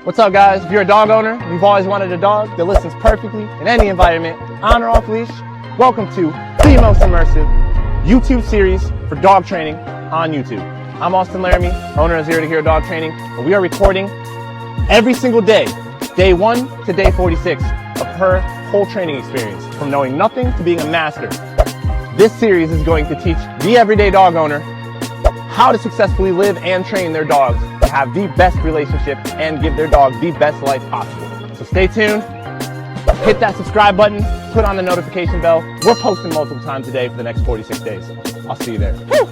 What's up, guys? If you're a dog owner and you've always wanted a dog that listens perfectly in any environment, on or off leash, welcome to the most immersive YouTube series for dog training on YouTube. I'm Austin Laramie, owner of Zero to Hero Dog Training, and we are recording every single day, day 1 to day 46 of her whole training experience, from knowing nothing to being a master. This series is going to teach the everyday dog owner how to successfully live and train their dogs to have the best relationship and give their dog the best life possible. So stay tuned, hit that subscribe button, put on the notification bell. We're posting multiple times a day for the next 46 days. I'll see you there. Woo!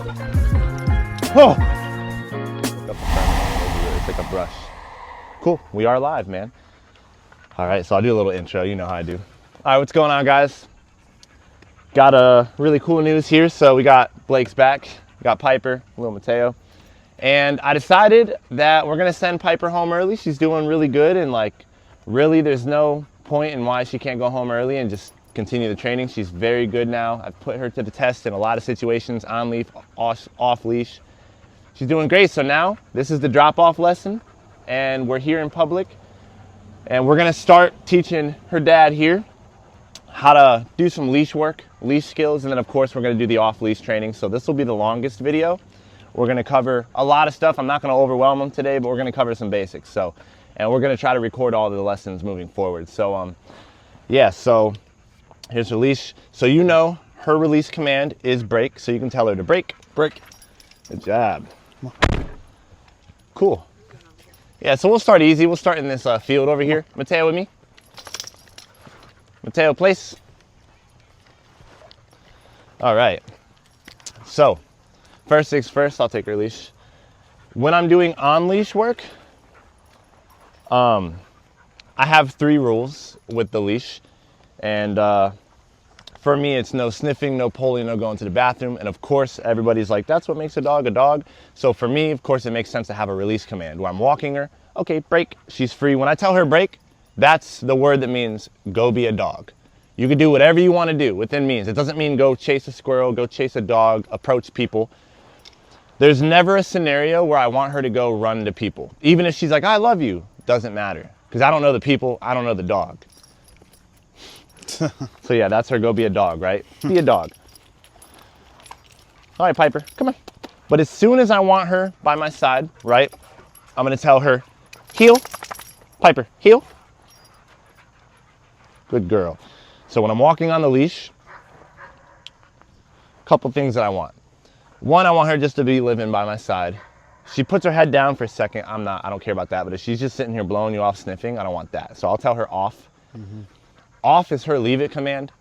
Oh. It's like a brush. Cool, we are live, man. All right, so I'll do a little intro, you know how I do. All right, what's going on, guys? Got a really cool news here. So we got Blake's back, we got Piper, little Mateo. And I decided that we're gonna send Piper home early. She's doing really good, and like, really there's no point in why she can't go home early and just continue the training. She's very good now. I've put her to the test in a lot of situations, on leash, off leash. She's doing great. So now this is the drop-off lesson, and we're here in public, and we're gonna start teaching her dad here how to do some leash work, leash skills, and then of course we're gonna do the off-leash training. So this will be the longest video. We're gonna cover a lot of stuff. I'm not gonna overwhelm them today, but we're gonna cover some basics. So, and we're gonna try to record all the lessons moving forward. So, yeah, so here's her leash. So you know her release command is break, so you can tell her to break, break. Good job. Cool. Yeah, so we'll start easy. We'll start in this field over here. Mateo with me. Mateo, place. All right. So, first things first, I'll take her leash. When I'm doing on-leash work, I have 3 rules with the leash. And for me, it's no sniffing, no pulling, no going to the bathroom. And of course, everybody's like, that's what makes a dog a dog. So for me, of course, it makes sense to have a release command where I'm walking her. Okay, break, she's free. When I tell her break, that's the word that means go be a dog. You can do whatever you want to do within means. It doesn't mean go chase a squirrel, go chase a dog, approach people. There's never a scenario where I want her to go run to people. Even if she's like, I love you, doesn't matter. Because I don't know the people, I don't know the dog. So yeah, that's her go be a dog, right? Be a dog. All right, Piper, come on. But as soon as I want her by my side, right, I'm gonna tell her, heel, Piper, heel. Good girl. So when I'm walking on the leash, a couple things that I want. One, I want her just to be living by my side. She puts her head down for a second. I don't care about that. But if she's just sitting here blowing you off sniffing, I don't want that. So I'll tell her off. Mm-hmm. Off is her leave it command.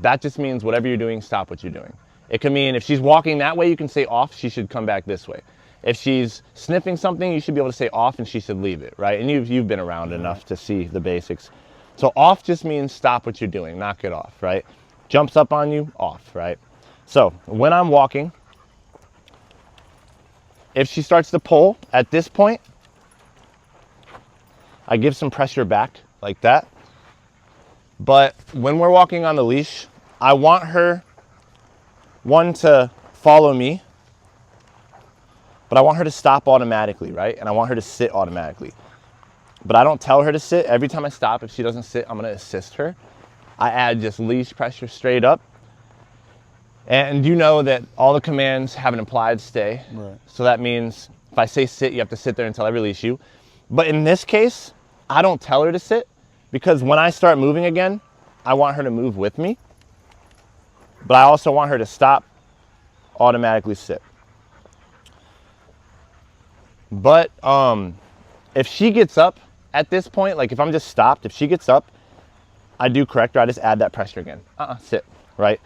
That just means whatever you're doing, stop what you're doing. It can mean if she's walking that way, you can say off, she should come back this way. If she's sniffing something, you should be able to say off and she should leave it, right? And you've been around enough to see the basics. So off just means stop what you're doing, knock it off, right? Jumps up on you, off, right? So when I'm walking, if she starts to pull at this point, I give some pressure back like that. But when we're walking on the leash, I want her, one, to follow me, but I want her to stop automatically, right? And I want her to sit automatically. But I don't tell her to sit. Every time I stop, if she doesn't sit, I'm gonna assist her. I add just leash pressure straight up. And you know that all the commands have an implied stay. Right. So that means if I say sit, you have to sit there until I release you. But in this case, I don't tell her to sit, because when I start moving again, I want her to move with me. But I also want her to stop, automatically sit. But if she gets up at this point, like if I'm just stopped, if she gets up, I do correct her. I just add that pressure again. Sit, right?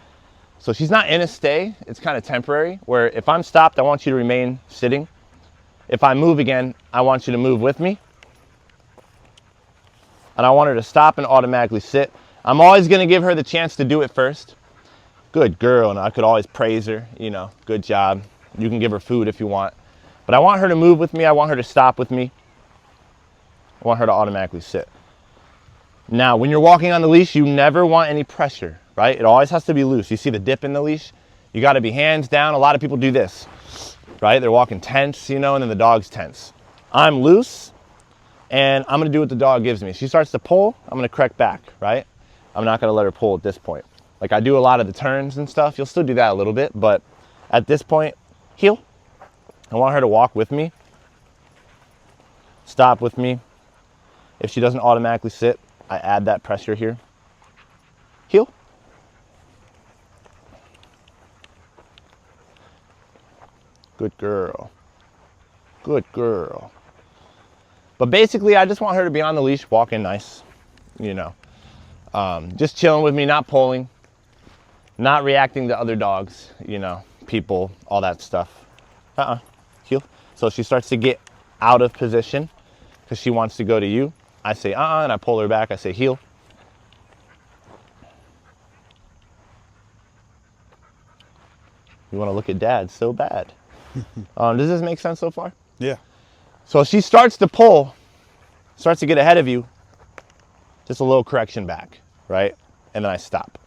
So she's not in a stay. It's kind of temporary, where if I'm stopped, I want you to remain sitting. If I move again, I want you to move with me. And I want her to stop and automatically sit. I'm always going to give her the chance to do it first. Good girl. And I could always praise her, you know, good job. You can give her food if you want. But I want her to move with me. I want her to stop with me. I want her to automatically sit. Now, when you're walking on the leash, you never want any pressure, right? It always has to be loose. You see the dip in the leash? You got to be hands down. A lot of people do this, right? They're walking tense, you know, and then the dog's tense. I'm loose. and I'm gonna do what the dog gives me. She starts to pull, I'm gonna correct back, right? I'm not gonna let her pull at this point. Like I do a lot of the turns and stuff. You'll still do that a little bit, but at this point, heel. I want her to walk with me, stop with me. If she doesn't automatically sit, I add that pressure here. Heel. Good girl. Good girl. But basically, I just want her to be on the leash, walking nice, you know. Just chilling with me, not pulling, not reacting to other dogs, you know, people, all that stuff. Heel. So she starts to get out of position because she wants to go to you. I say, and I pull her back. I say, heel. You want to look at dad so bad. Does this make sense so far? Yeah. So she starts to pull, starts to get ahead of you. Just a little correction back, right? And then I stop.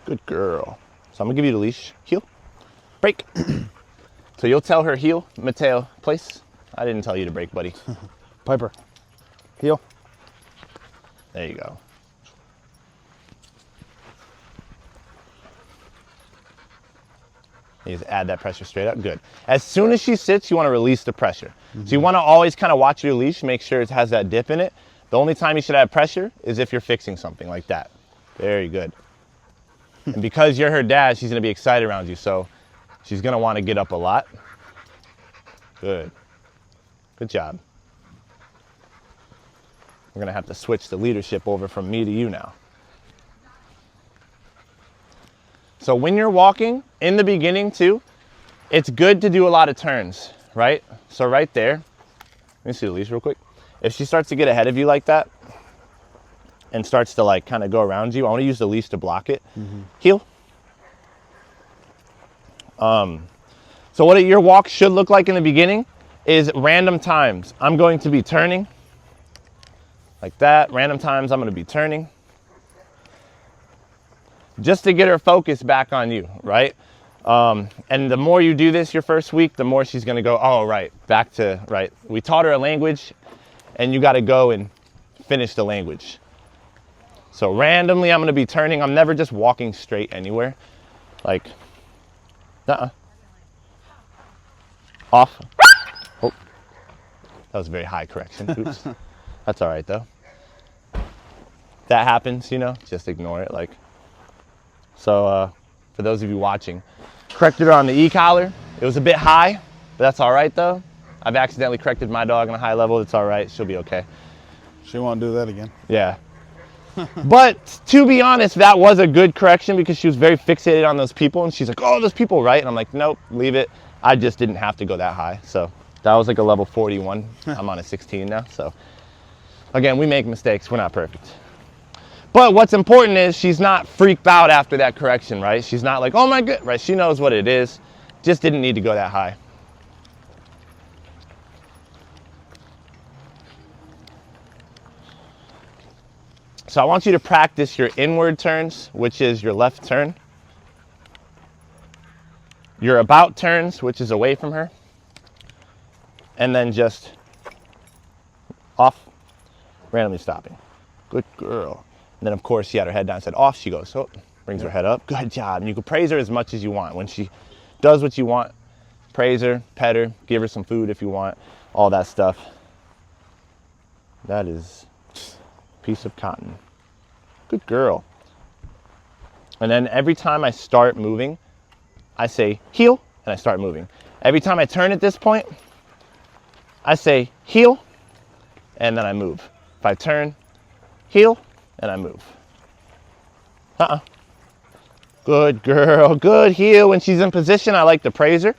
Good girl. So I'm gonna give you the leash. Heel. Break. So you'll tell her heel. Mateo, place. I didn't tell you to break, buddy. Piper. Heel. There you go. You just add that pressure straight up. Good. As soon as she sits, you want to release the pressure. So you want to always kind of watch your leash, make sure it has that dip in it. The only time you should have pressure is if you're fixing something like that. Very good. And because you're her dad, she's going to be excited around you. So she's going to want to get up a lot. Good. Good job. We're going to have to switch the leadership over from me to you now. So when you're walking, in the beginning too, it's good to do a lot of turns, right? So right there, let me see the leash real quick. If she starts to get ahead of you like that and starts to like kind of go around you, I want to use the leash to block it. Heel. So what your walk should look like in the beginning is random times. I'm going to be turning like that. Random times I'm going to be turning. Just to get her focus back on you, right? And the more you do this your first week, the more she's gonna go, oh, right, back to, right. We taught her a language and you gotta go and finish the language. So randomly I'm gonna be turning. I'm never just walking straight anywhere. Like, Off. Oh, that was a very high correction, oops. That's all right though. That happens, you know, just ignore it, like. So for those of you watching, corrected her on the e-collar. It was a bit high, but that's all right though. I've accidentally corrected my dog on a high level. It's all right, she'll be okay. She won't do that again. Yeah. But to be honest, that was a good correction because she was very fixated on those people and she's like, oh, those people, right? And I'm like, nope, leave it. I just didn't have to go that high. So that was like a level 41. I'm on a 16 now. So again, we make mistakes, we're not perfect. But what's important is she's not freaked out after that correction, right? She's not like, oh my God, right? She knows what it is. Just didn't need to go that high. So I want you to practice your inward turns, which is your left turn. Your about turns, which is away from her. And then just off, randomly stopping. Good girl. And then of course she had her head down and said off she goes. So brings her head up. Good job. And you can praise her as much as you want. When she does what you want, praise her, pet her, give her some food if you want, all that stuff. That is a piece of cotton. Good girl. And then every time I start moving, I say heel and I start moving. Every time I turn at this point, I say heel and then I move. If I turn, heel, and I move. Good girl, good heel. When she's in position, I like to praise her.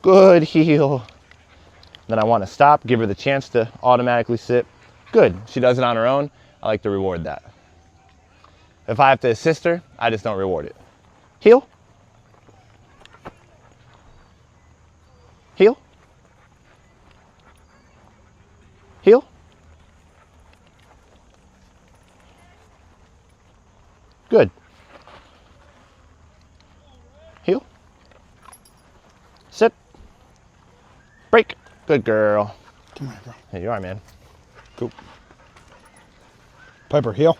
Good heel. Then I want to stop, give her the chance to automatically sit. Good, she does it on her own. I like to reward that. If I have to assist her, I just don't reward it. Heel. Heel. Heel. Good. Heel. Sit. Break. Good girl. Come here, girl. Here you are, man. Go. Piper, heel.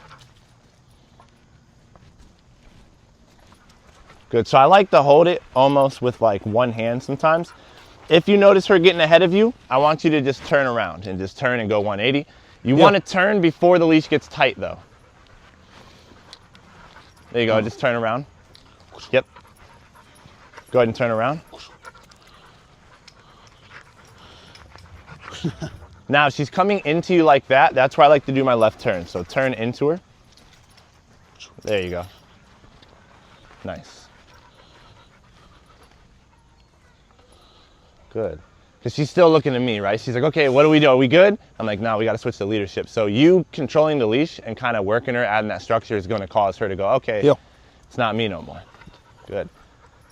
Good. So I like to hold it almost with like one hand sometimes. If you notice her getting ahead of you, I want you to just turn around and just turn and go 180. You want to turn before the leash gets tight though. There you go, just turn around. Yep. Go ahead and turn around. Now, if she's coming into you like that, that's where I like to do my left turn. So turn into her. There you go. Nice. Good. Because she's still looking at me, right? She's like, okay, what do we do? Are we good? I'm like, no, we got to switch to leadership. So you controlling the leash and kind of working her, adding that structure is going to cause her to go, okay, heel. It's not me no more. Good.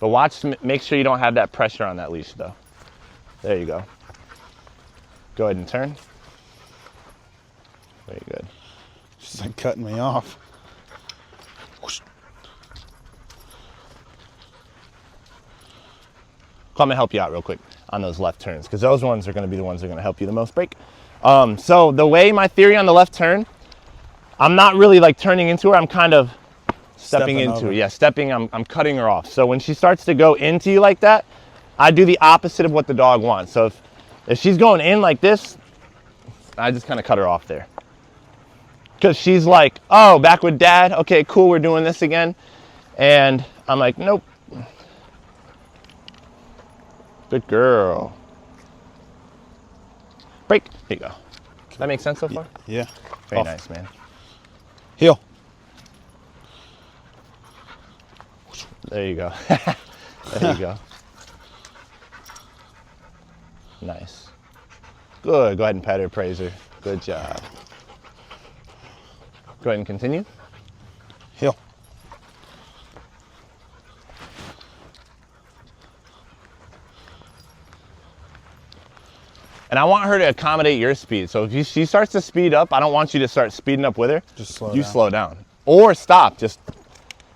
But watch, make sure you don't have that pressure on that leash though. There you go. Go ahead and turn. Very good. She's like cutting me off. Come and help you out real quick on those left turns, because those ones are going to be the ones that are going to help you the most break. So the way my theory on the left turn, I'm not really like turning into her. I'm kind of stepping into her. Yeah, stepping. I'm cutting her off. So when she starts to go into you like that, I do the opposite of what the dog wants. So if she's going in like this, I just kind of cut her off there. Because she's like, oh, back with dad. Okay, cool, we're doing this again. And I'm like, nope. Good girl. Break. Here you go. Does that make sense so far? Yeah. Very nice, man. Heel. There you go. There you go. Nice. Good. Go ahead and pet her, praise her. Good job. Go ahead and continue. Heel. And I want her to accommodate your speed. So if she starts to speed up, I don't want you to start speeding up with her. Just slow you down. slow down. Or stop. Just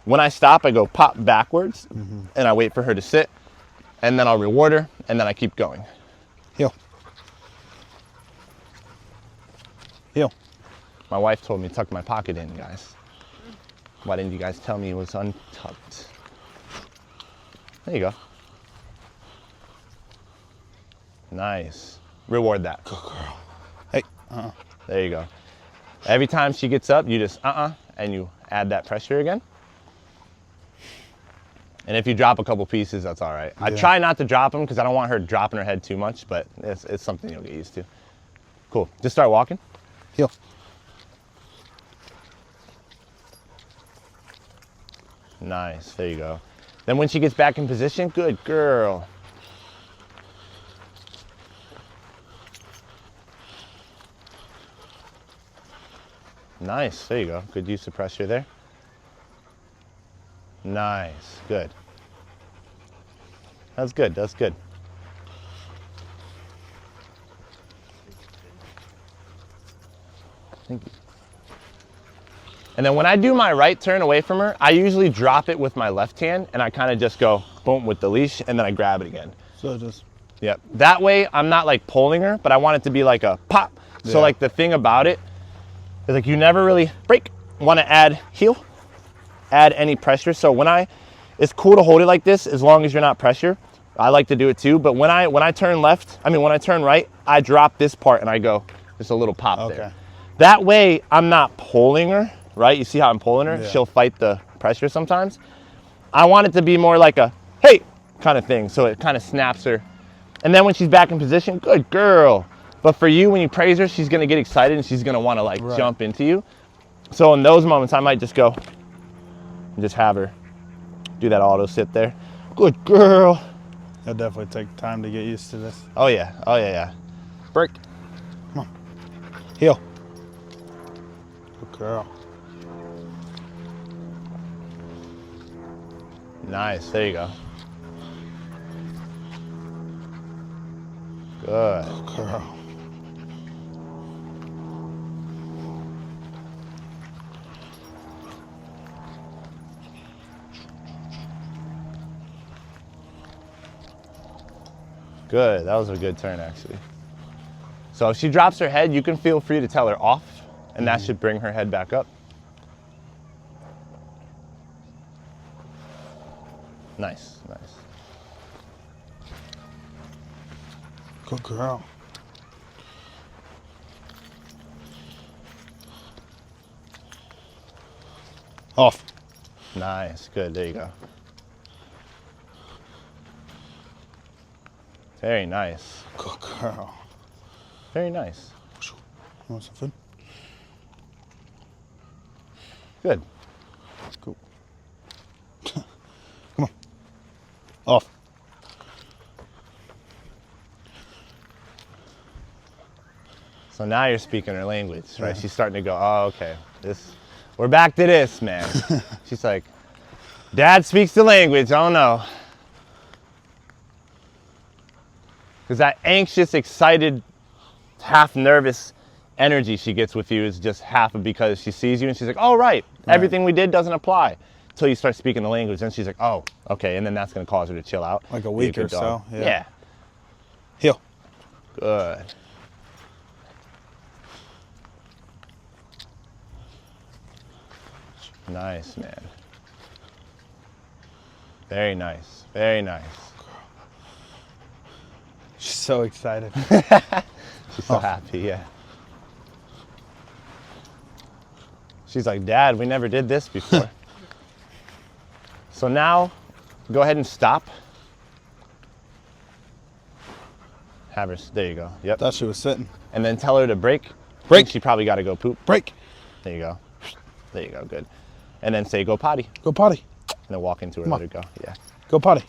when I stop, I go pop backwards and I wait for her to sit. And then I'll reward her and then I keep going. Heel. Heel. My wife told me to tuck my pocket in, guys. Why didn't you guys tell me it was untucked? There you go. Nice. Reward that. Good girl. Hey. There you go. Every time she gets up, you just and you add that pressure again. And if you drop a couple pieces, that's all right. I try not to drop them because I don't want her dropping her head too much, but it's something you'll get used to. Cool. Just start walking. Heel. Nice. There you go. Then when she gets back in position, good girl. Nice. There you go. Good use of pressure there. Nice. Good. That's good. That's good. Thank you. And then when I do my right turn away from her, I usually drop it with my left hand and I kind of just go boom with the leash and then I grab it again. So just. Yep. That way I'm not like pulling her, but I want it to be like a pop. So like the thing about it is like you never really break. Want to add heel, add any pressure. So it's cool to hold it like this as long as you're not pressure. I like to do it too, but when I turn when I turn right, I drop this part and I go just a little pop there. That way I'm not pulling her, right? You see how I'm pulling her? Yeah. She'll fight the pressure sometimes. I want it to be more like a, hey, kind of thing. So it kind of snaps her. And then when she's back in position, good girl. But for you, when you praise her, she's gonna get excited and she's gonna wanna like jump into you. So in those moments, I might just go and just have her do that auto sit there. Good girl. It'll definitely take time to get used to this. Oh yeah, oh yeah. Break. Come on. Heel. Good girl. Nice, there you go. Good. Good girl. Good. That was a good turn, actually. So if she drops her head, you can feel free to tell her off, and that should bring her head back up. Nice, nice. Good girl. Off. Nice. Good. There you go. Very nice. Good girl. Very nice. You want some food? Good. Cool. Come on. Off. So now you're speaking her language, right? Yeah. She's starting to go, oh, okay. We're back to this, man. She's like, Dad speaks the language. Oh, no. Because that anxious, excited, half nervous energy she gets with you is just half of because she sees you and she's like, oh, right. Everything we did doesn't apply. Until you start speaking the language. And she's like, oh, okay. And then that's going to cause her to chill out. Like a week or so. Yeah. Heel. Good. Nice, man. Very nice. Very nice. She's so excited. She's so happy, yeah. She's like, Dad, we never did this before. So now, go ahead and stop. Have her, there you go. Yep. Thought she was sitting. And then tell her to break. Break. She probably got to go poop. Break. There you go. There you go, good. And then say, go potty. Go potty. And then walk into her, let her go. Yeah. Go potty.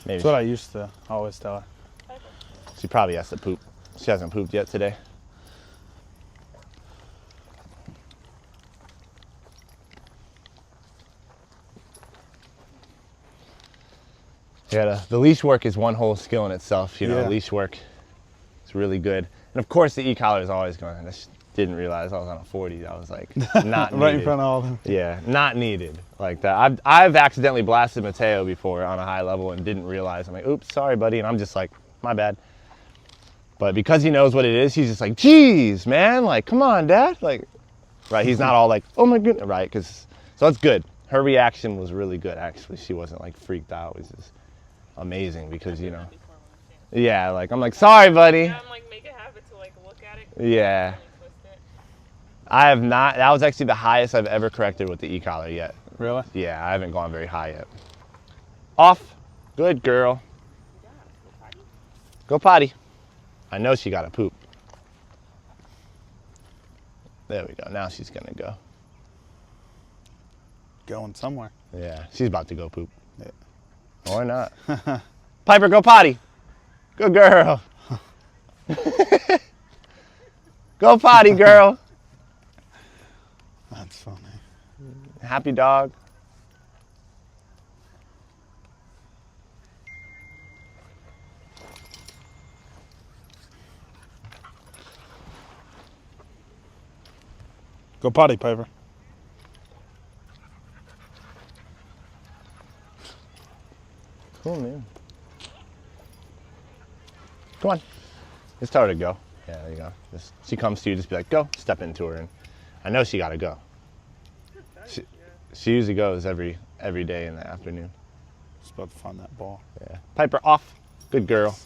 Maybe. That's what I used to always tell her. She probably has to poop. She hasn't pooped yet today. Yeah, the leash work is one whole skill in itself. You know, leash work is really good. And of course, the e-collar is always going. I just didn't realize I was on a 40. I was like, not needed. Right in front of all of them. Yeah, not needed like that. I've accidentally blasted Mateo before on a high level and didn't realize. I'm like, oops, sorry, buddy. And I'm just like, my bad. But because he knows what it is, he's just like, geez, man, like, come on, Dad. Like, right, he's not all like, oh my goodness, right? So it's good. Her reaction was really good, actually. She wasn't like freaked out. It was just amazing because, you know. Yeah, like, I'm like, sorry, buddy. Yeah, I'm like, make a habit to like look at it. Yeah. I have not, that was actually the highest I've ever corrected with the e-collar yet. Really? Yeah, I haven't gone very high yet. Off. Good girl. Go potty. I know she got to poop. There we go. Now she's going to go. Going somewhere. Yeah, she's about to go poop. Yeah. Or not. Piper, go potty. Good girl. Go potty, girl. That's funny. Happy dog. Go potty, Piper. Cool, man. Come on. Just tell her to go. Yeah, there you go. She comes to you, just be like, go. Step into her. And I know she got to go. She usually goes every day in the afternoon. Just about to find that ball. Yeah. Piper, off. Good girl.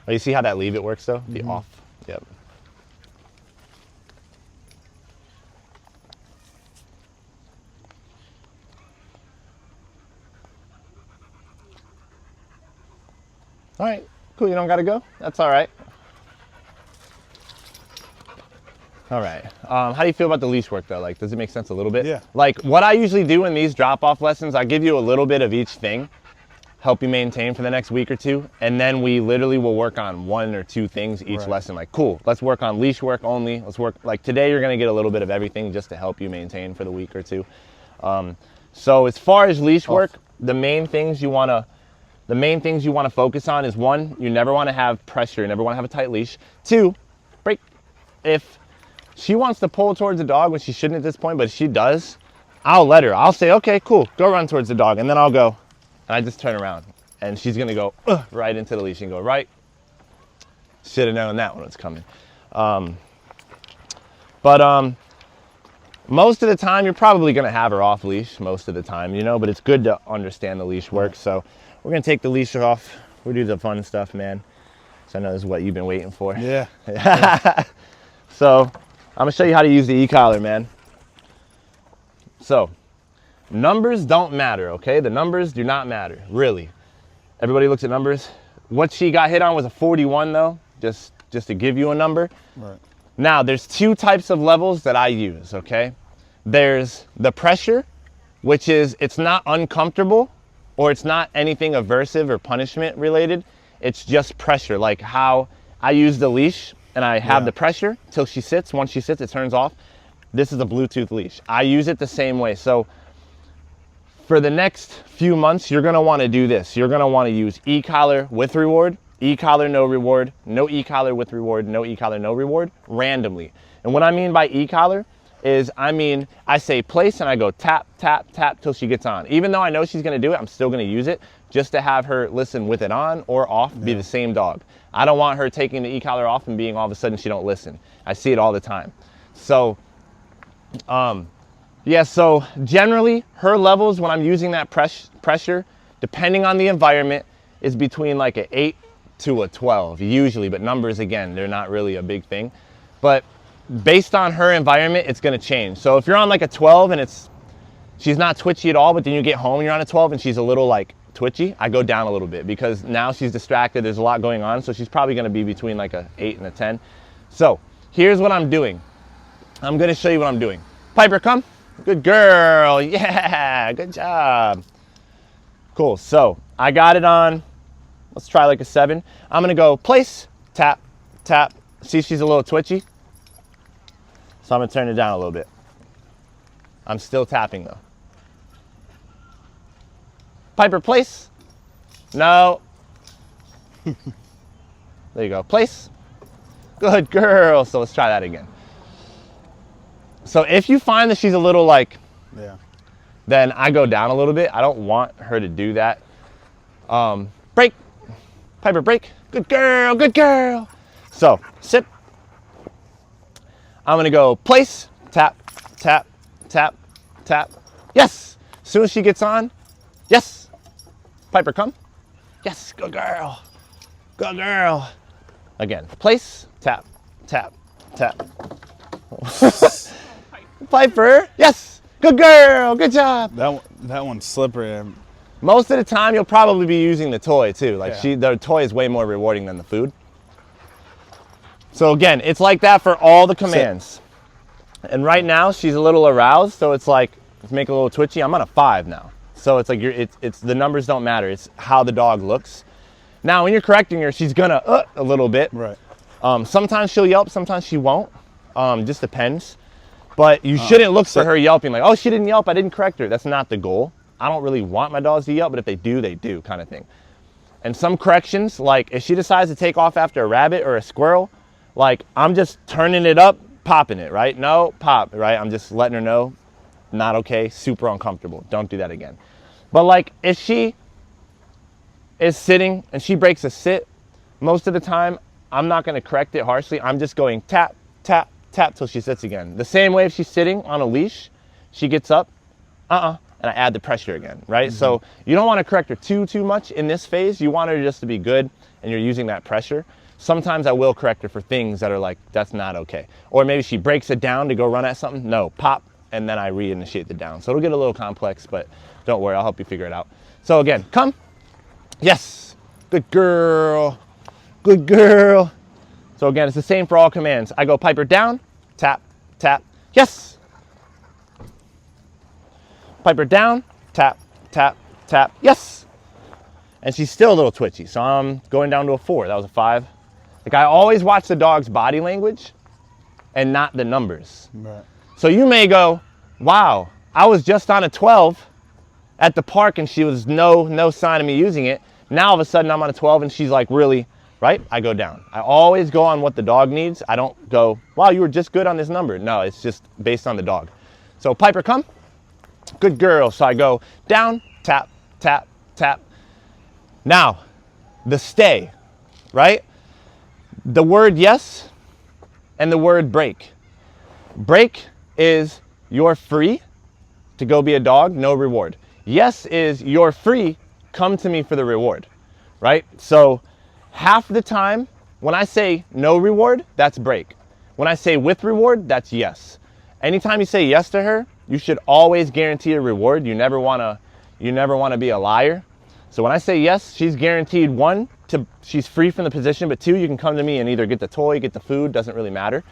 Oh, you see how that leave it works, though? The off. Yep. All right, cool, you don't gotta go? That's all right. All right, how do you feel about the leash work though? Like, does it make sense a little bit? Yeah. Like, what I usually do in these drop-off lessons, I give you a little bit of each thing, help you maintain for the next week or two, and then we literally will work on one or two things each lesson. Like, cool, let's work on leash work only. Let's work, like today you're gonna get a little bit of everything just to help you maintain for the week or two. So as far as leash work, the main things you wanna focus on is one, you never wanna have pressure, you never wanna have a tight leash. Two, break. If she wants to pull towards the dog when she shouldn't at this point, but if she does, I'll let her. I'll say, okay, cool, go run towards the dog, and then I'll go, and I just turn around. and she's gonna go right into the leash and go right. Should have known that one was coming. But most of the time, you're probably gonna have her off leash most of the time, you know, but it's good to understand the leash works. So we're gonna take the leash off. We'll do the fun stuff, man. So I know this is what you've been waiting for. Yeah. So I'm gonna show you how to use the e-collar, man. So numbers don't matter, okay? The numbers do not matter, really. Everybody looks at numbers. What she got hit on was a 41 though, just to give you a number. Right. Now, there's two types of levels that I use, okay? There's the pressure, which is, it's not uncomfortable or it's not anything aversive or punishment related. It's just pressure, like how I use the leash and I have the pressure till she sits. Once she sits, it turns off. This is a Bluetooth leash. I use it the same way. So for the next few months, you're gonna wanna do this. You're gonna wanna use e-collar with reward, e-collar, no reward, no e-collar with reward, no e-collar, no reward, randomly. And what I mean by e-collar is, I say place and I go tap, tap, tap till she gets on. Even though I know she's gonna do it, I'm still gonna use it just to have her listen with it on or off, be the same dog. I don't want her taking the e-collar off and being all of a sudden she don't listen. I see it all the time. So, yeah, so generally her levels when I'm using that pressure, depending on the environment, is between like an 8 to a 12 usually, but numbers, again, they're not really a big thing. But based on her environment, it's gonna change. So if you're on like a 12 and she's not twitchy at all, but then you get home and you're on a 12 and she's a little like twitchy, I go down a little bit because now she's distracted, there's a lot going on, so she's probably gonna be between like a 8 and a 10. So here's what I'm doing. I'm gonna show you what I'm doing. Piper, come. Good girl, yeah, good job. Cool, so I got it on, let's try like a 7. I'm gonna go place, tap, tap. See, she's a little twitchy. So I'm gonna turn it down a little bit. I'm still tapping though. Piper, place. No. There you go, place. Good girl. So let's try that again. So if you find that she's a little like, then I go down a little bit. I don't want her to do that. Break. Piper, break. Good girl, good girl. So sit. I'm gonna go place, tap, tap, tap, tap. Yes. As soon as she gets on, yes. Piper, come. Yes, good girl. Good girl. Again, place, tap, tap, tap. Piper, yes. Good girl, good job. That one's slippery. Most of the time, you'll probably be using the toy too. Like the toy is way more rewarding than the food. So again, it's like that for all the commands. And right now, she's a little aroused, so it's like, let's make it a little twitchy. I'm on a 5 now. So it's like, it's the numbers don't matter. It's how the dog looks. Now, when you're correcting her, she's gonna a little bit. Right. Sometimes she'll yelp, sometimes she won't. Just depends. But you shouldn't look for her yelping like, oh, she didn't yelp, I didn't correct her. That's not the goal. I don't really want my dogs to yelp, but if they do kind of thing. And some corrections, like if she decides to take off after a rabbit or a squirrel, like I'm just turning it up, popping it, right? No, pop, right? I'm just letting her know, not okay, super uncomfortable. Don't do that again. But like if she is sitting and she breaks a sit, most of the time, I'm not gonna correct it harshly. I'm just going tap, tap, tap till she sits again. The same way if she's sitting on a leash, she gets up, and I add the pressure again, right? So you don't wanna correct her too much in this phase. You want her just to be good and you're using that pressure. Sometimes I will correct her for things that are like, that's not okay. Or maybe she breaks it down to go run at something. No, pop, and then I reinitiate the down. So it'll get a little complex, but don't worry, I'll help you figure it out. So again, come. Yes, good girl, good girl. So again, it's the same for all commands. I go Piper down, tap, tap, yes. Piper down, tap, tap, tap, yes. And she's still a little twitchy, so I'm going down to a 4. That was a 5. Like I always watch the dog's body language and not the numbers. Right. So you may go, wow, I was just on a 12 at the park and she was no sign of me using it. Now all of a sudden I'm on a 12 and she's like really, right? I go down. I always go on what the dog needs. I don't go, wow, you were just good on this number. No, it's just based on the dog. So Piper, come. Good girl. So I go down, tap, tap, tap. Now, the stay, right? The word yes and the word break. Break is you're free to go be a dog, no reward. Yes is you're free, come to me for the reward, right? So half the time when I say no reward, that's break. When I say with reward, that's yes. Anytime you say yes to her, you should always guarantee a reward. You never wanna be a liar. So when I say yes, she's guaranteed one, she's free from the position, but two, you can come to me and either get the toy, get the food, doesn't really matter.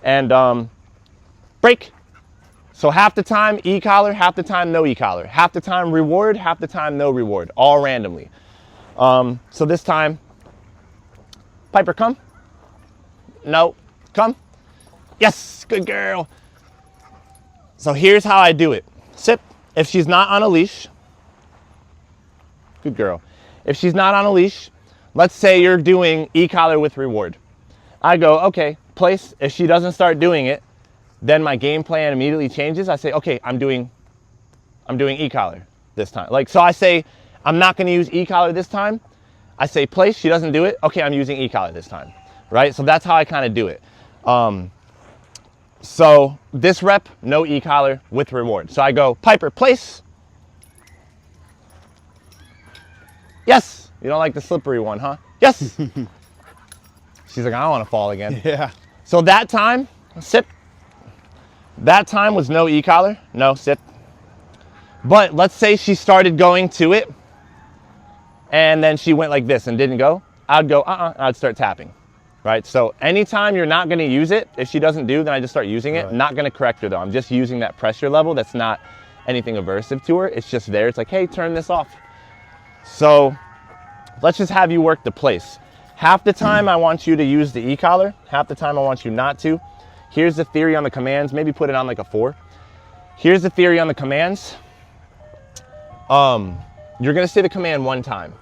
And break. So half the time e-collar, half the time no e-collar. Half the time reward, half the time no reward, all randomly. So this time, Piper, come. No, come. Yes, good girl. So here's how I do it. Sit. If she's not on a leash, good girl. If she's not on a leash, let's say you're doing e-collar with reward. I go, okay, place. If she doesn't start doing it, then my game plan immediately changes. I say, okay, I'm doing e-collar this time. Like, so I say, I'm not gonna use e-collar this time. I say place, she doesn't do it. Okay, I'm using e-collar this time, right? So that's how I kind of do it. So this rep, no e-collar with reward. So I go, Piper, place. Yes. You don't like the slippery one, huh? Yes. She's like, I don't want to fall again. Yeah. So that time, sit. That time was no e-collar. No, sit. But let's say she started going to it and then she went like this and didn't go. I'd go, I'd start tapping, right? So anytime you're not going to use it, if she doesn't do, then I just start using it. Right. Not going to correct her though. I'm just using that pressure level. That's not anything aversive to her. It's just there. It's like, hey, turn this off. So let's just have you work the place. Half the time I want you to use the e-collar. Half the time I want you not to. Here's the theory on the commands. Maybe put it on like a 4. Here's the theory on the commands. You're gonna say the command one time.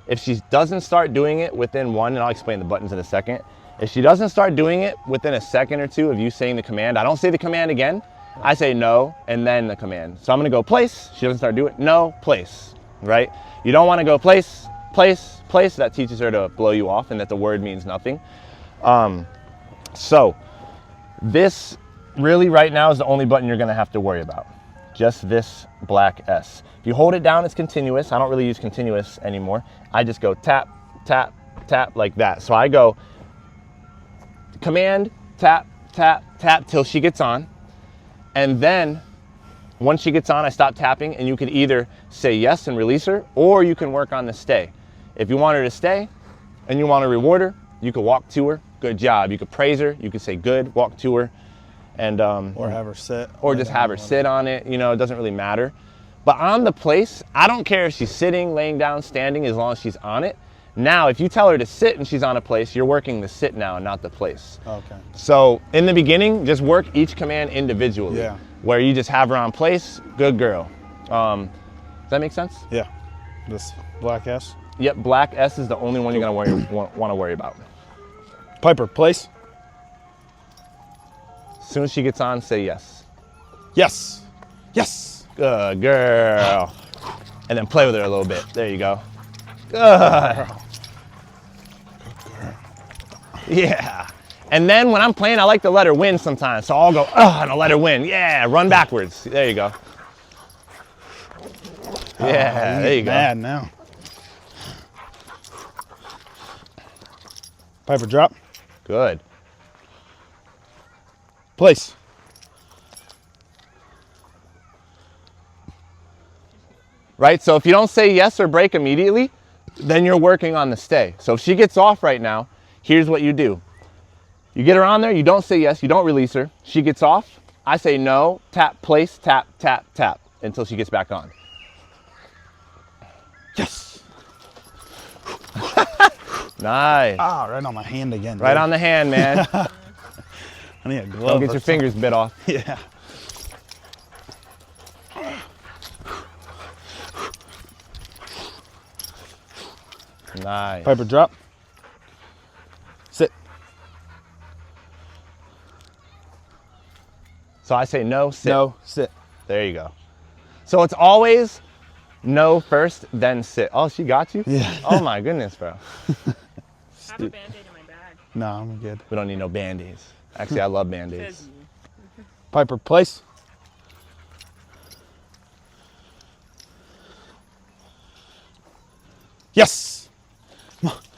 If she doesn't start doing it within one, and I'll explain the buttons in a second. If she doesn't start doing it within a second or two of you saying the command, I don't say the command again. I say no, and then the command. So I'm gonna go place. She doesn't start doing it. No, place, right? You don't wanna go place, place, place. That teaches her to blow you off and that the word means nothing. So this really right now is the only button you're gonna have to worry about. Just this black S. If you hold it down, it's continuous. I don't really use continuous anymore. I just go tap, tap, tap like that. So I go command, tap, tap, tap till she gets on. And then once she gets on, I stop tapping and you could either say yes and release her, or you can work on the stay. If you want her to stay and you want to reward her, you could walk to her, good job. You could praise her, you could say good, walk to her. And Or have her sit. or just have her sit on it, you know, it doesn't really matter. But on the place, I don't care if she's sitting, laying down, standing, as long as she's on it. Now, if you tell her to sit and she's on a place, you're working the sit now, not the place. Okay. So in the beginning, just work each command individually. Yeah. Where you just have her on place, good girl. Does that make sense? Yeah. This black S. Yep, black S is the only one you're gonna want to worry about. Piper, place. As soon as she gets on, say yes. Yes. Yes. Good girl. And then play with her a little bit. There you go. Good. Yeah. And then when I'm playing, I like to let her win sometimes. So I'll go, and I'll let her win. Yeah, run backwards. There you go. Yeah, there you go. Bad now. Piper, drop. Good. Place. Right, so if you don't say yes or break immediately, then you're working on the stay. So if she gets off right now, here's what you do. You get her on there, you don't say yes, you don't release her. She gets off, I say no, tap, place, tap, tap, tap, until she gets back on. Yes. Nice. Ah, right on my hand again. Right dude. on the hand, man. I need a glove. Don't get or your something. fingers bit off. Yeah. Nice. Piper, drop. Sit. So I say no, sit. No, sit. There you go. So it's always no first, then sit. Oh, she got you? Yeah. Oh my goodness, bro. I have a Band-Aid in my bag. No, I'm good. We don't need no Band-Aids. Actually, I love Band-Aids. Says you. Piper, place. Yes.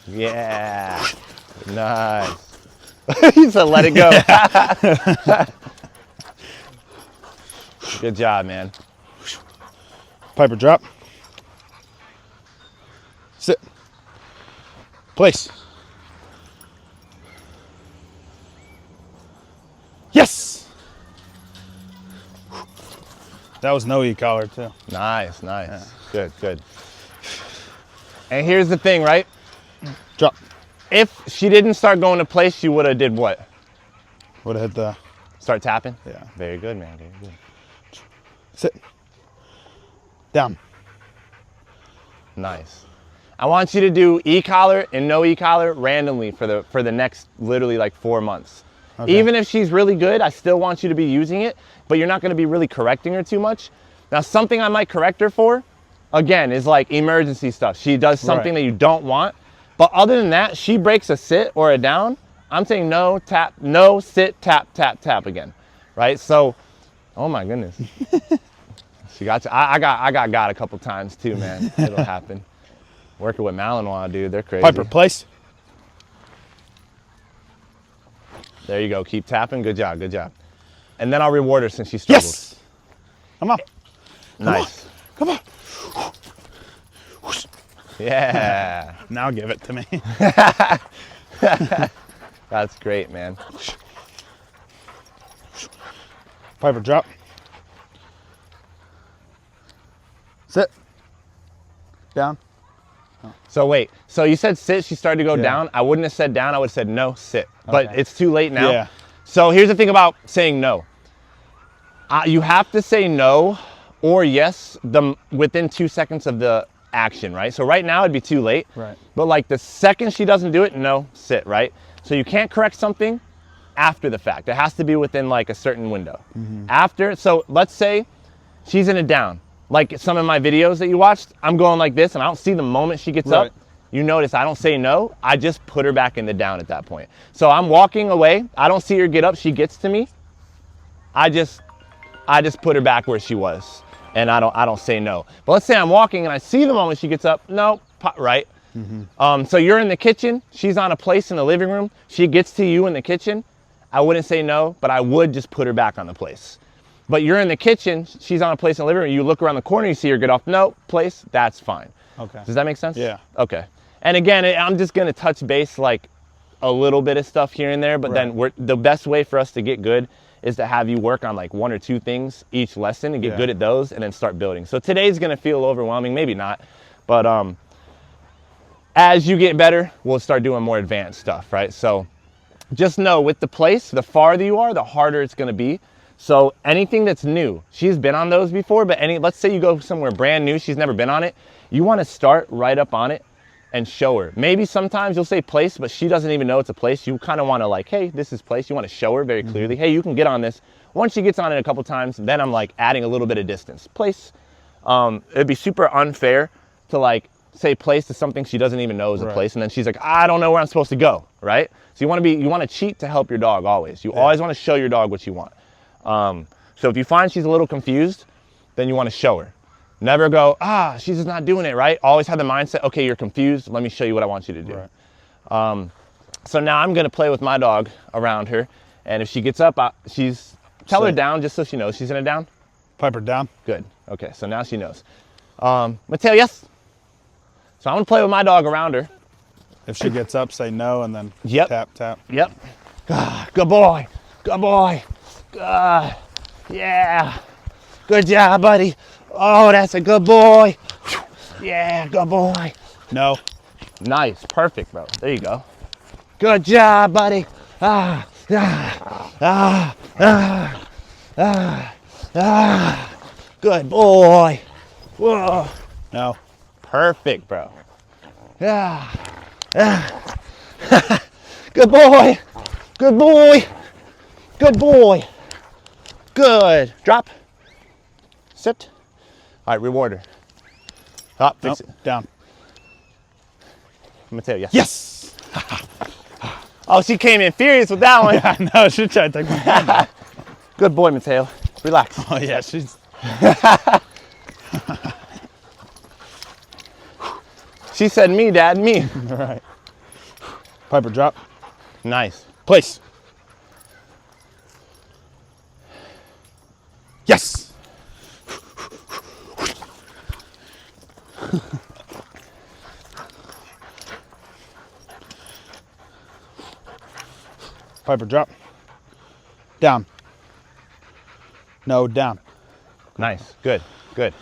Yeah. Nice. He said, let it go. Good job, man. Piper, drop. Sit. Place. Yes. That was no e-collar too. Nice, nice. Yeah. Good, good. And here's the thing, right? Drop. If she didn't start going to place, she would have did what? Would have hit the. Start tapping? Yeah. Very good, man. Very good. Sit. Down. Nice. I want you to do e-collar and no e-collar randomly for the next literally like 4 months. Okay. Even if she's really good, I still want you to be using it, but you're not going to be really correcting her too much. Now, something I might correct her for, again, is like emergency stuff. She does something that you don't want. But other than that, she breaks a sit or a down, I'm saying no, tap, no, sit, tap, tap, tap again, right? So, oh my goodness. She got you. I got a couple times too, man. It'll happen. Working with Malinois, dude, they're crazy. Piper, place. There you go. Keep tapping. Good job. Good job. And then I'll reward her since she struggled. Yes. Come on. Nice. Come on. Yeah. Now give it to me. That's great, man. Piper, drop. Sit. Down. So wait. So you said sit. She started to go Yeah. down. I wouldn't have said down. I would have said no, sit. But Okay. it's too late now. Yeah. So here's the thing about saying no. You have to say no or yes within 2 seconds of the action, right? So right now it'd be too late. Right. But like the second she doesn't do it, no, sit, right? So you can't correct something after the fact. It has to be within like a certain window. After, so let's say she's in a down. Like some of my videos that you watched, I'm going like this and I don't see the moment she gets Right. up. You notice I don't say no, I just put her back in the down at that point. So I'm walking away, I don't see her get up, she gets to me. I just put her back where she was. And I don't say no. But let's say I'm walking and I see the moment she gets up, no, right? So you're in the kitchen, she's on a place in the living room, she gets to you in the kitchen, I wouldn't say no, but I would just put her back on the place. But you're in the kitchen, she's on a place in the living room, you look around the corner, you see her get off, no, place, that's fine. Okay. Does that make sense? Yeah. Okay. And again, I'm just gonna touch base like a little bit of stuff here and there, but then the best way for us to get good is to have you work on like 1 or 2 things each lesson and get good at those and then start building. So today's gonna feel overwhelming, maybe not, but as you get better, we'll start doing more advanced stuff, right? So just know with the place, the farther you are, the harder it's gonna be. So anything that's new, she's been on those before, but let's say you go somewhere brand new, she's never been on it, you wanna start right up on it and show her. Maybe sometimes you'll say place, but she doesn't even know it's a place. You kind of want to like, hey, this is place. You want to show her very clearly, hey, you can get on this. Once she gets on it a couple times, then I'm like adding a little bit of distance. Place, it'd be super unfair to like say place to something she doesn't even know is a place, and then she's like, I don't know where I'm supposed to go, right? So you want to cheat to help your dog always. You always want to show your dog what you want. So if you find she's a little confused, then you want to show her. Never go, she's just not doing it, right? Always have the mindset, okay, you're confused. Let me show you what I want you to do. Right. So now I'm going to play with my dog around her. And if she gets up, tell her down just so she knows she's in a down. Piper, down. Good. Okay, so now she knows. Mateo, yes? So I'm going to play with my dog around her. If she gets up, say no, and then tap, tap. Yep. Good boy. Good boy. Yeah. Good job, buddy. Oh, that's a good boy. Yeah, good boy. No. Nice, perfect, bro. There you go. Good job, buddy. Good boy. Whoa. No. Perfect, bro. Yeah. Good boy. Good boy. Good boy. Good. Drop. Sit. All right, reward her. Up, Nope. fix it. Down. Mateo, yes. Yes. Oh, she came in furious with that one. I know. She tried to take my hand off. Good boy, Mateo. Relax. Oh yeah, she's. She said me, Dad, me. All right. Piper, drop. Nice. Place. Yes. Piper, drop. Down. No, down. Nice. Good. Good.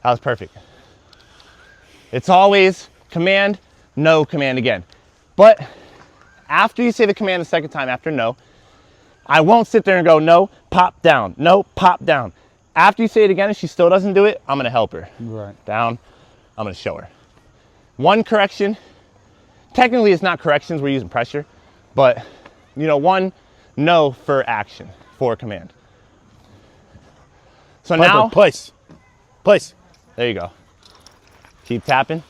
That was perfect. It's always command, no, command again. But after you say the command the second time, after no, I won't sit there and go, no, pop down. No, pop down. After you say it again, if she still doesn't do it, I'm going to help her. Right. Down. I'm going to show her. One correction. Technically, it's not corrections. We're using pressure. But, one no for action, for command. So Piper, now, place. Place. there you go. Keep tapping.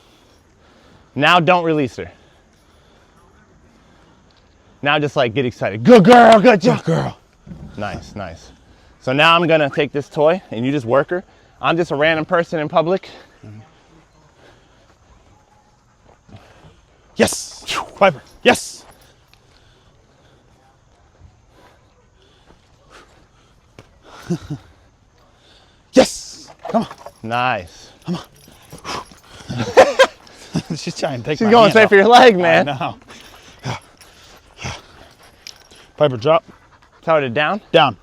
Now don't release her. Now just like get excited. Good girl, good job. Good girl. Nice, nice. So now I'm gonna take this toy and you just work her. I'm just a random person in public. Yes. Piper. Yes. Yes. Come on. Nice. She's trying to take She's my going hand straight off. for your leg, I man. know. Piper, drop. Tell her to down. Down.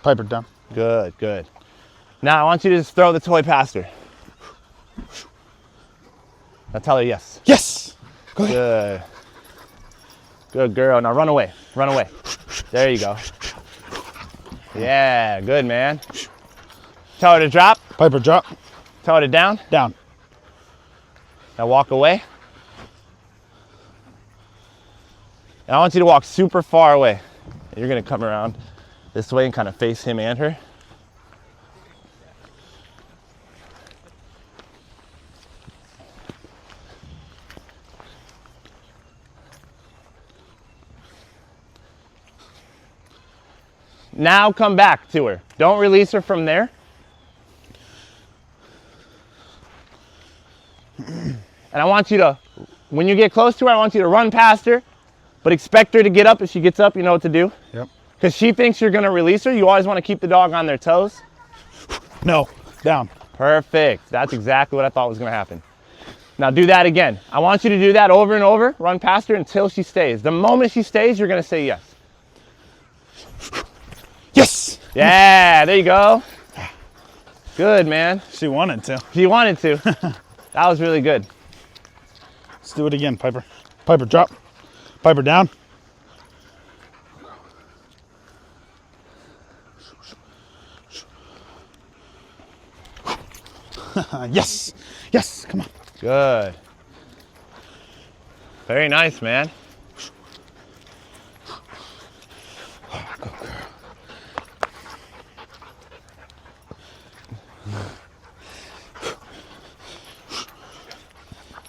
Piper, down. Good, good. Now I want you to just throw the toy past her. Now tell her yes. Yes. Go ahead. Good. Good girl. Now run away. Run away. There you go. Yeah, good, man. Tell her to drop. Piper, drop. Tell her to down. Down. Now walk away. And I want you to walk super far away. You're gonna come around this way and kind of face him and her. Now come back to her. Don't release her from there. And I want you to, when you get close to her, I want you to run past her, but expect her to get up. If she gets up, you know what to do. Yep. Because she thinks you're going to release her. You always want to keep the dog on their toes. No. Down. Perfect. That's exactly what I thought was going to happen. Now do that again. I want you to do that over and over. Run past her until she stays. The moment she stays, you're going to say yes. Yes. Yeah, there you go. Good, man. She wanted to. She wanted to. That was really good. Let's do it again, Piper. Piper, drop. Piper, down. Yes. Yes. Come on. Good. Very nice, man. Go, girl.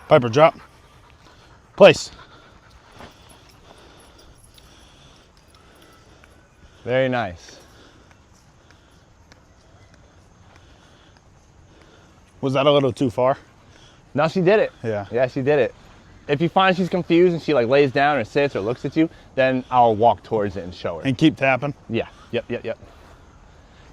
Piper, drop. Place. Very nice. Was that a little too far? No, she did it. Yeah. Yeah, she did it. If you find she's confused and she like lays down or sits or looks at you, then I'll walk towards it and show her. And keep tapping. Yeah, yep.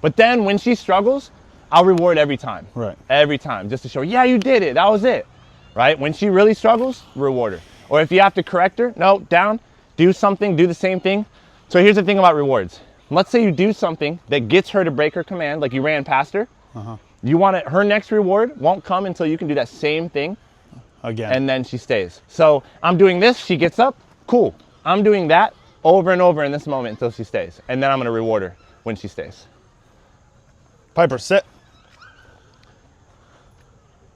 But then when she struggles, I'll reward every time. Right. Every time, just to show her, yeah, you did it, that was it. Right? When she really struggles, reward her. Or if you have to correct her, no, down, do something, do the same thing. So here's the thing about rewards. Let's say you do something that gets her to break her command, like you ran past her. You want it, her next reward won't come until you can do that same thing Again. and then she stays. So I'm doing this, she gets up, cool. I'm doing that over and over in this moment until she stays. And then I'm gonna reward her when she stays. Piper, sit.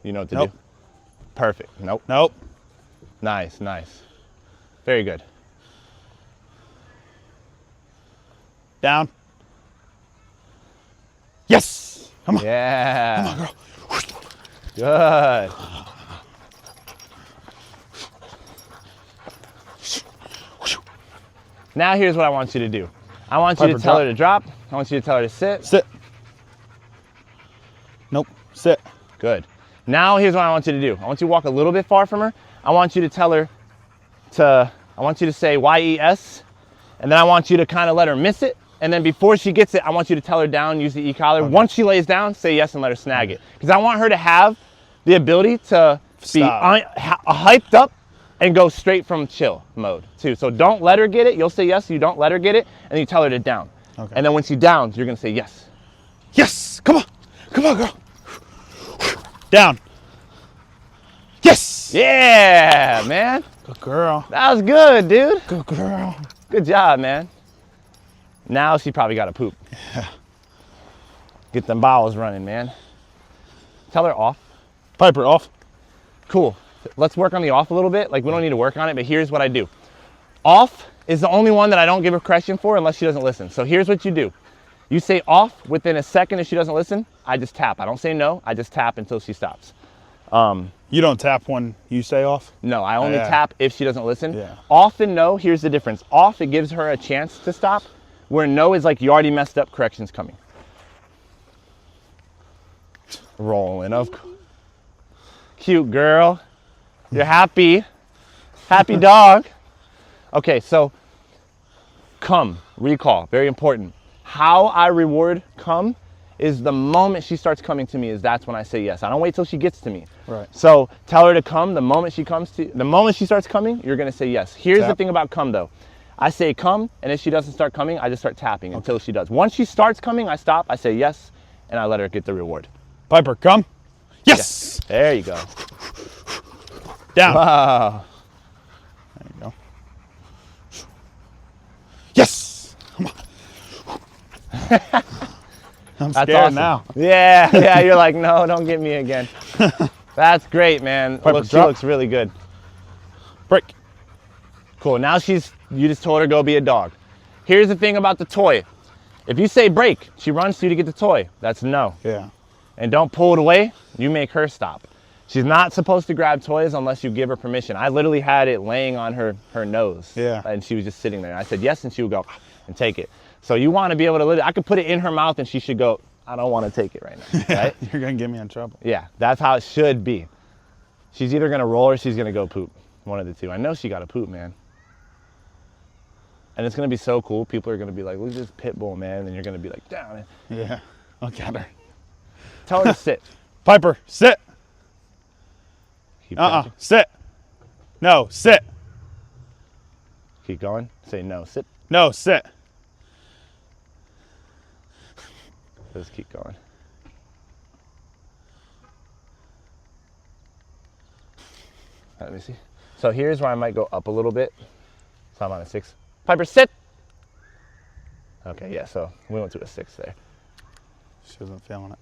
You know what to Nope. do? Perfect. Nope. Nope. Nice, nice. Very good. Down. Yes. Come on. Yeah. Come on, girl. Good. Now here's what I want you to do. I want you Piper, to tell drop. her to drop. I want you to tell her to sit. Sit. Nope. Sit. Good. Now here's what I want you to do. I want you to walk a little bit far from her. I want you to tell her I want you to say YES, and then I want you to kind of let her miss it. And then before she gets it, I want you to tell her down, use the E-collar. Okay. Once she lays down, say yes and let her snag it. Because I want her to have the ability to be hyped up and go straight from chill mode too. So don't let her get it. You'll say yes, you don't let her get it, and you tell her to down. Okay. And then when she downs, you're gonna say yes. Yes. Come on. Come on, girl. Down. Yes. Yeah, man. Good girl. That was good, dude. Good girl. Good job, man. Now she probably got to poop. Yeah. Get them bowels running, man. Tell her off. Piper, off. Cool. Let's work on the off a little bit. Like, we don't need to work on it, but here's what I do. Off is the only one that I don't give a correction for unless she doesn't listen. So here's what you do. You say off within a second. If she doesn't listen, I just tap. I don't say no. I just tap until she stops. You don't tap when you say off? No, I only Yeah. tap if she doesn't listen. Yeah. Off and no, here's the difference. Off, it gives her a chance to stop, where no is like, you already messed up, correction's coming. Rolling, of course. Cute girl. You're happy. Happy dog. Okay, so come, recall, very important. How I reward come is the moment she starts coming to me, that's when I say yes. I don't wait till she gets to me. Right. So tell her to come. The moment she starts coming, you're gonna say yes. Here's the Tap. thing about come though. I say come, and if she doesn't start coming, I just start tapping until she does. Once she starts coming, I stop, I say yes, and I let her get the reward. Piper, come. Yes. There you go. Down. Wow. There you go. Yes. Come on. I'm That's scared awesome. now. Yeah, you're like, no, don't get me again. That's great, man. Piper, She drop. looks really good. Break. Cool, now you just told her go be a dog. Here's the thing about the toy. If you say break, she runs to you to get the toy. That's no. Yeah. And don't pull it away, you make her stop. She's not supposed to grab toys unless you give her permission. I literally had it laying on her nose. Yeah. And she was just sitting there. I said yes, and she would go and take it. So you want to be able to I could put it in her mouth and she should go, I don't want to take it right now, right? You're gonna get me in trouble. Yeah, that's how it should be. She's either gonna roll or she's gonna go poop. One of the two. I know she got to poop, man. And it's gonna be so cool. People are gonna be like, look at this pit bull, man. And you're gonna be like, down. Yeah. Look at her. Tell her to sit. Piper, sit. Keep touching. Sit. No, sit. Keep going. Say no, sit. No, sit. Just keep going. Let me see. So here's where I might go up a little bit. So I'm on a 6. Piper, sit. Okay, yeah, so we went to a 6 there. She wasn't feeling it.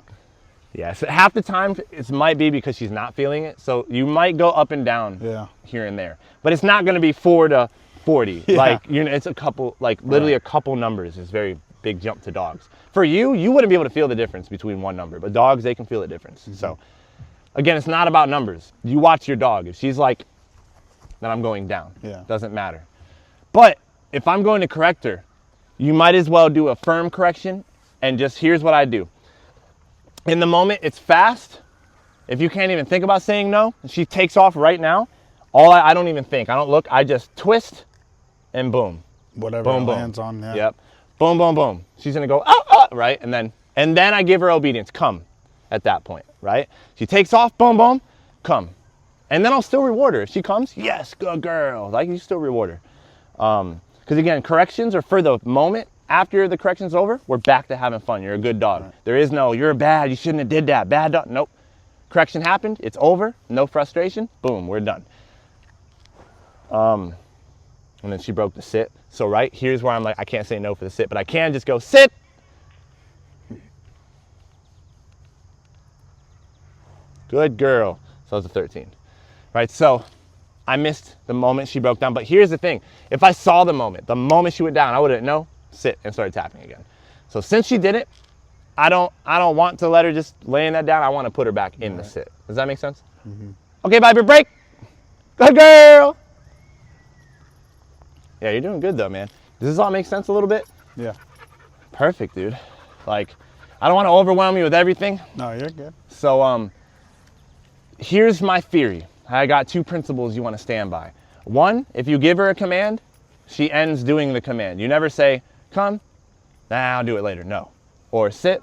Yeah, so half the time it might be because she's not feeling it. So you might go up and down here and there. But it's not going to be 4 to 40. Yeah. Like, it's a couple, like literally a couple numbers is very big jump to dogs. For you wouldn't be able to feel the difference between one number. But dogs, they can feel the difference. Mm-hmm. So again, it's not about numbers. You watch your dog. If she's like, then I'm going down. Yeah. Doesn't matter. But if I'm going to correct her, you might as well do a firm correction. And just here's what I do. In the moment, it's fast. If you can't even think about saying no, she takes off right now. I don't even think. I don't look. I just twist and boom. Whatever Boom, it boom. lands on. Yeah. Yep. Boom, boom, boom. She's gonna go, oh, right? And then I give her obedience. Come at that point, right? She takes off, boom, boom, come. And then I'll still reward her. If she comes, yes, good girl. Like, you still reward her. Because again, corrections are for the moment. After the correction's over, we're back to having fun. You're a good dog. Right. There is no, you're bad, you shouldn't have did that. Bad dog. Nope. Correction happened, it's over, no frustration, boom, we're done. And then she broke the sit. So right, here's where I'm like, I can't say no for the sit, but I can just go, sit. Good girl. So that's a 13. Right, so I missed the moment she broke down, but here's the thing. If I saw the moment she went down, I would have, no, sit, and started tapping again. So since she did it, I don't want to let her just laying that down. I want to put her back in the Right. sit. Does that make sense? Okay, Piper, break. Good girl. Yeah, you're doing good though, man. Does this all make sense a little bit? Yeah. Perfect, dude. Like, I don't want to overwhelm you with everything. No, you're good. So, here's my theory. I got 2 principles you want to stand by. 1, if you give her a command, she ends doing the command. You never say, come, nah, I'll do it later. No. Or sit,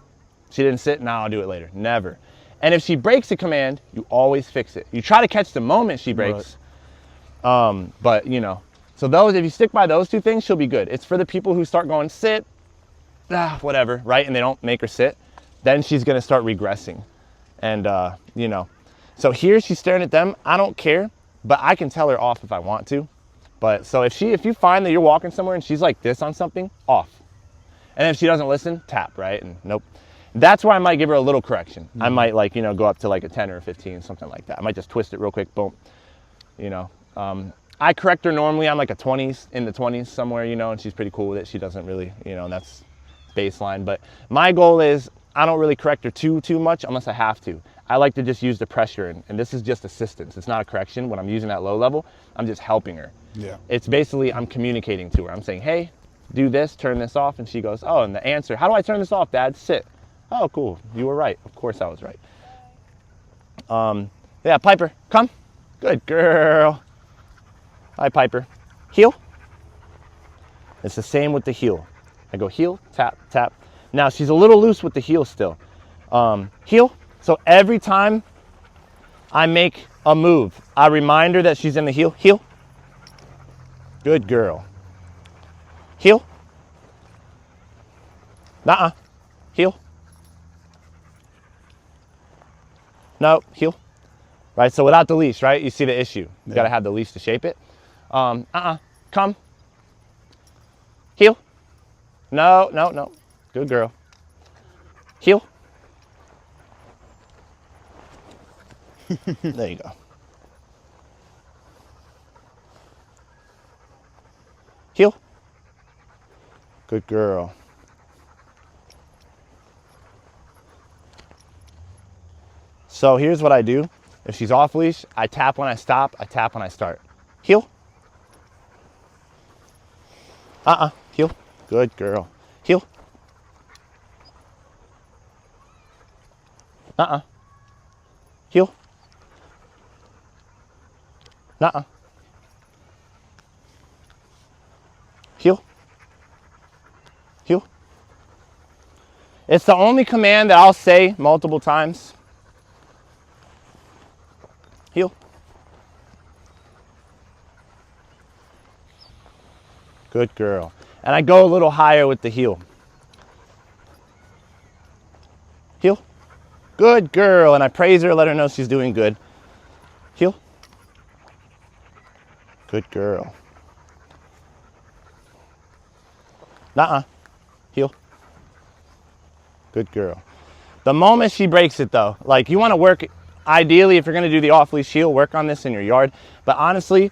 she didn't sit, now I'll do it later. Never. And if she breaks a command, you always fix it. You try to catch the moment she breaks. Right. But, you know, so those, if you stick by those 2 things, she'll be good. It's for the people who start going, sit, whatever, right? And they don't make her sit. Then she's going to start regressing. And, you know, so here she's staring at them. I don't care, but I can tell her off if I want to. But so if you find that you're walking somewhere and she's like this on something, off. And if she doesn't listen, tap, right? And nope. That's where I might give her a little correction. I might like, you know, go up to like a 10 or a 15, something like that. I might just twist it real quick, boom. You know, I correct her normally. I'm like in the 20s somewhere, you know, and she's pretty cool with it. She doesn't really, you know, and that's baseline. But my goal is I don't really correct her too much unless I have to. I like to just use the pressure, and this is just assistance. It's not a correction. When I'm using that low level, I'm just helping her. Yeah. It's basically I'm communicating to her. I'm saying, hey, do this, turn this off, and she goes, oh, and the answer, how do I turn this off, Dad? Sit. Oh, cool. You were right. Of course I was right. Yeah, Piper, come. Good girl. Hi, Piper. Heel. It's the same with the heel. I go heel, tap, tap. Now she's a little loose with the heel still. Heel. So every time I make a move, I remind her that she's in the heel. Heel. Good girl. Heel. Nuh-uh. Heel. No, heel. Right, so without the leash, right? You see the issue. You gotta have the leash to shape it. Come. Heel. No, no, no. Good girl. Heel. There you go. Heel. Good girl. So here's what I do. If she's off leash, I tap when I stop, I tap when I start. Heel. Heel. Good girl. Heel. Heel. Nuh-uh. Heel. Heel. It's the only command that I'll say multiple times. Heel. Good girl. And I go a little higher with the heel. Heel. Good girl. And I praise her, let her know she's doing good. Heel. Good girl. Nuh-uh. Heel. Good girl. The moment she breaks it though, like you want to work, ideally if you're going to do the off-leash heel, work on this in your yard. But honestly,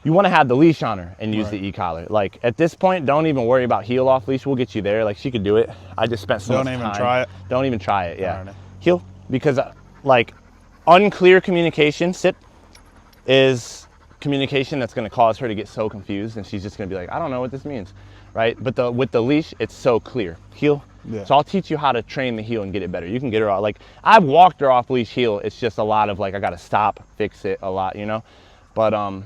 you want to have the leash on her and use the e-collar. Like at this point, don't even worry about heel off leash. We'll get you there. Like she could do it. I just spent so much time. Don't even try it. Don't even try it. Yeah. Right. Heel, because like unclear communication, sit, is communication that's going to cause her to get so confused, and she's just going to be like, I don't know what this means, right? But with the leash, it's so clear. Heel. Yeah. So I'll teach you how to train the heel and get it better. You can get her out. Like I've walked her off leash heel. It's just a lot of like I got to stop, fix it a lot, you know. But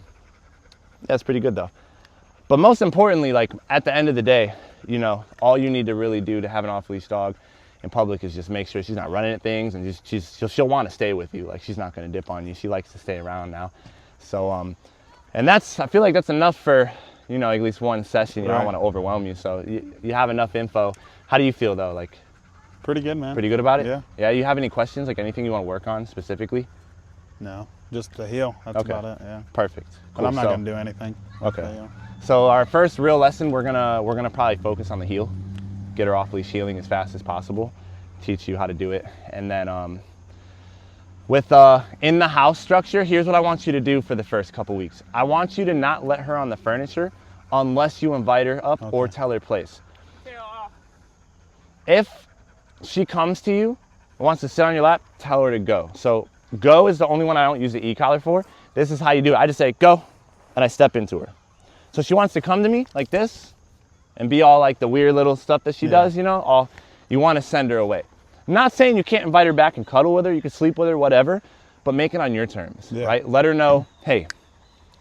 that's pretty good though. But most importantly, like at the end of the day, you know, all you need to really do to have an off-leash dog in public is just make sure she's not running at things, and just she'll want to stay with you. Like she's not going to dip on you. She likes to stay around now. So and I feel like that's enough for, you know, at least one session. You know, I don't want to overwhelm you. So you have enough info. How do you feel though? Like pretty good, man. Pretty good about it? Yeah. Yeah, you have any questions, like anything you want to work on specifically? No, just the heel. That's Okay. about it. Yeah. Perfect. But Cool. I'm not So- gonna do anything. with Okay. the heel. So our first real lesson, we're gonna probably focus on the heel, get her off leash healing as fast as possible, teach you how to do it, and then with in the house structure, here's what I want you to do for the first couple weeks. I want you to not let her on the furniture unless you invite her up or tell her place. Tail off. If she comes to you, wants to sit on your lap, tell her to go. So go is the only one I don't use the e-collar for. This is how you do it. I just say go, and I step into her. So she wants to come to me like this and be all like the weird little stuff that she does, you know, you want to send her away. I'm not saying you can't invite her back and cuddle with her, you can sleep with her, whatever, but make it on your terms, right? Let her know, hey,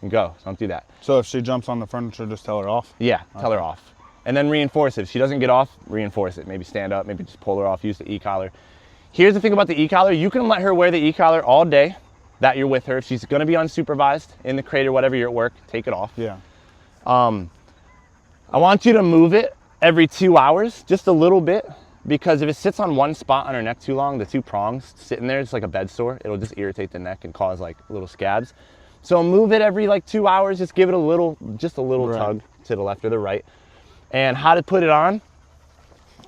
go, don't do that. So if she jumps on the furniture, just tell her off? Yeah, tell her off. And then reinforce it. If she doesn't get off, reinforce it. Maybe stand up, maybe just pull her off, use the e-collar. Here's the thing about the e-collar, you can let her wear the e-collar all day that you're with her. If she's gonna be unsupervised in the crate or whatever, you're at work, take it off. Yeah. I want you to move it every 2 hours, just a little bit, because if it sits on one spot on her neck too long, the two prongs sitting there, it's like a bed sore, it'll just irritate the neck and cause like little scabs. So move it every like 2 hours, just give it a little tug to the left or the right. And how to put it on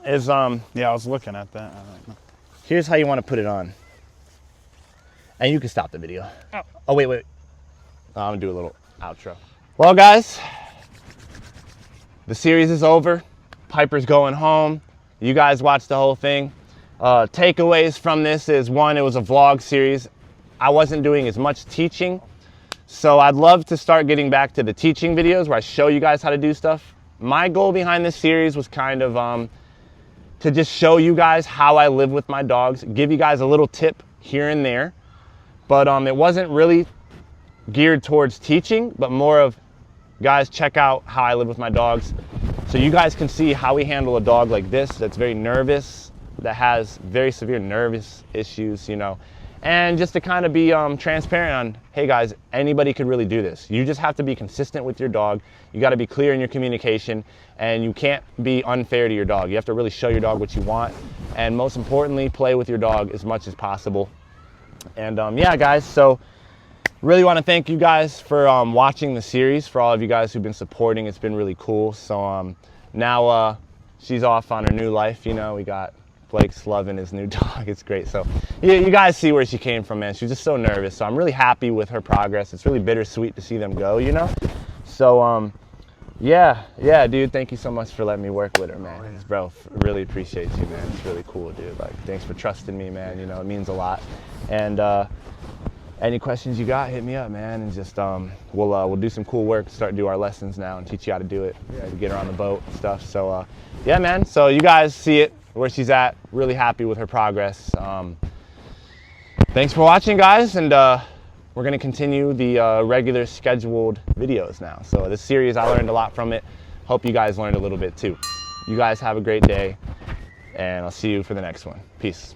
is, yeah, I was looking at that. I don't know. Here's how you want to put it on. And you can stop the video. Oh, wait. I'm gonna do a little outro. Well, guys, the series is over. Piper's going home. You guys watched the whole thing. Takeaways from this is, one, it was a vlog series. I wasn't doing as much teaching. So I'd love to start getting back to the teaching videos where I show you guys how to do stuff. My goal behind this series was kind of to just show you guys how I live with my dogs, give you guys a little tip here and there. But it wasn't really geared towards teaching, but more of, guys, check out how I live with my dogs. So you guys can see how we handle a dog like this, that's very nervous, that has very severe nervous issues, you know. And just to kind of be transparent on, hey guys, anybody could really do this. You just have to be consistent with your dog. You got to be clear in your communication, and you can't be unfair to your dog. You have to really show your dog what you want, and most importantly, play with your dog as much as possible. And yeah, guys, so really want to thank you guys for watching the series, for all of you guys who've been supporting. It's been really cool. So now she's off on her new life, you know. We got Blake's loving his new dog. It's great. So you guys see where she came from, man. She was just so nervous. So I'm really happy with her progress. It's really bittersweet to see them go, you know. So yeah, dude, thank you so much for letting me work with her, man. Bro, really appreciate you, man. It's really cool, dude. Like, thanks for trusting me, man. You know, it means a lot. And any questions you got, hit me up, man. And just we'll do some cool work, start to do our lessons now and teach you how to do it, to get her on the boat and stuff. So yeah, man. So you guys see it, where she's at. Really happy with her progress. Thanks for watching, guys, and we're going to continue the regular scheduled videos now. So this series, I learned a lot from it. Hope you guys learned a little bit too. You guys have a great day, and I'll see you for the next one. Peace.